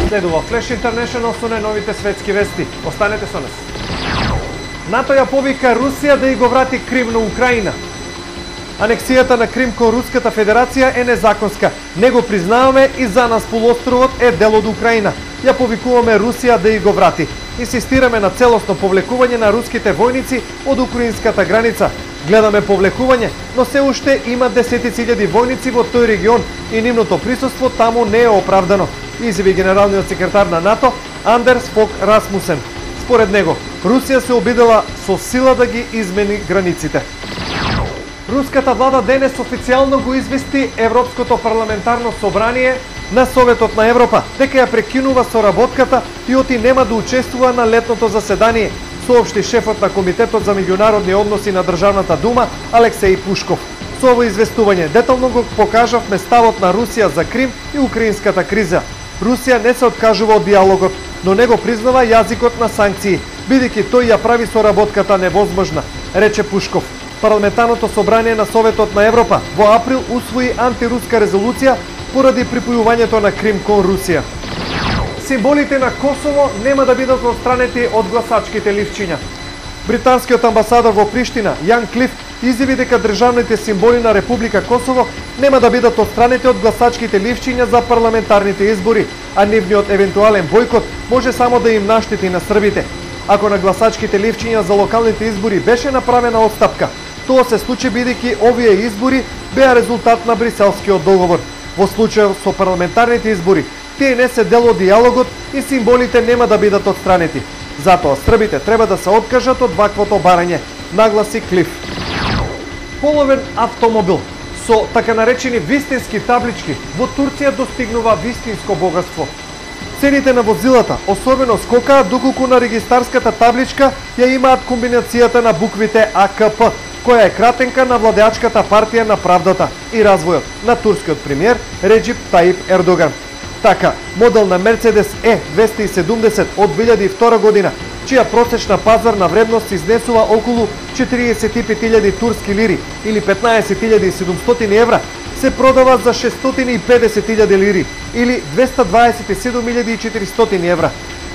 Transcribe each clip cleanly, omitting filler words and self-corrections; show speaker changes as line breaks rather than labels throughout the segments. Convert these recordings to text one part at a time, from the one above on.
Следува Flash International со најновите светски вести. Останете со нас. НАТО ја повика Русија да и го врати Крим на Украина. Анексијата на Крим кон Руската Федерација е незаконска. Не го признаваме и за нас полуостровот е дел од Украина. Ја повикуваме Русија да и го врати. Инсистираме на целосно повлекување на руските војници од украинската граница. Гледаме повлекување, но се уште има десетици илјади војници во тој регион и нивното присуство таму не е оправдано, изјави генералниот секретар на НАТО Андерс Фог Расмусен. Според него, Русија се обидела со сила да ги измени границите. Руската влада денес официјално го извести Европското парламентарно собрание на Советот на Европа дека ја прекинува соработката и оти нема да учествува на летното заседание, соопшти шефот на Комитетот за меѓународни односи на Државната дума Алексеј Пушков. Со ово известување детално го покажавме ставот на Русија за Крим и украинската криза. Русија не се откажува од диалогот, но не го признава јазикот на санкции, бидејќи тој ја прави соработката невозможна, рече Пушков. Парламентарното собрание на Советот на Европа во април усвои антируска резолуција поради припојувањето на Крим кон Русија. Символите на Косово нема да бидат отстранети од гласачките ливчиња. Британскиот амбасадор во Приштина, Јан Клиф, изјави дека државните символи на Република Косово нема да бидат отстранети од гласачките ливчиња за парламентарните избори, а нивниот евентуален бойкот може само да им наштети на србите. Ако на гласачките ливчиња за локалните избори беше направена отстапка, тоа се случи бидејќи овие избори беа резултат на Бриселскиот договор. Во случајот со парламентарните избори, тие не се дел од диалогот и символите нема да бидат отстранети. Затоа србите треба да се откажат од ваквото барање, нагласи Клиф. Половен автомобил со така наречени вистински таблички во Турција достигнува вистинско богатство. Цените на возилата особено скокаат доколку на регистарската табличка ја имаат комбинацијата на буквите АКП, која е кратенка на владеачката партија на правдата и развојот на турскиот премиер Реджип Таип Ердоган. Така, модел на Мерцедес Е270 од 2002 година, чија просечна пазарна вредност изнесува околу 45.000 турски лири или 15.700 евра, се продава за 650.000 лири или 227.400 евра,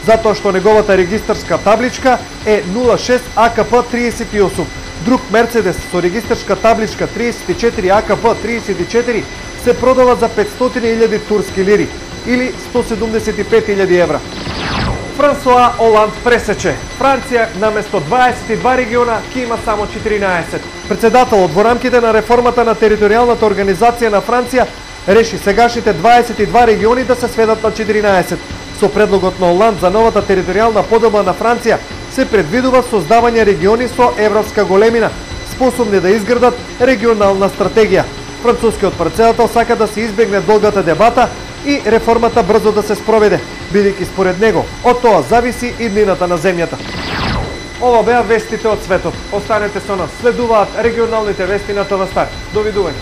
затоа што неговата регистарска табличка е 06 АКП 38. Друг Мерцедес со регистарска табличка 34 АКП 34 се продава за 500.000 турски лири или 175.000 евра. Франсуа Оланд пресече. Франција наместо 22 региона ќе има само 14. Председателот во рамките на реформата на територијалната организација на Франција реши сегашните 22 региони да се сведат на 14. Со предлогот на Оланд за новата територијална поделба на Франција се предвидува создавање региони со европска големина, способни да изградат регионална стратегија. Францускиот председател сака да се избегне долгата дебата и реформата брзо да се спроведе, бидејќи според него од тоа зависи иднината на земјата. Ова беа вестите од светот. Останете со нас, следуваат регионалните вести на ТВ Стар. Довидување.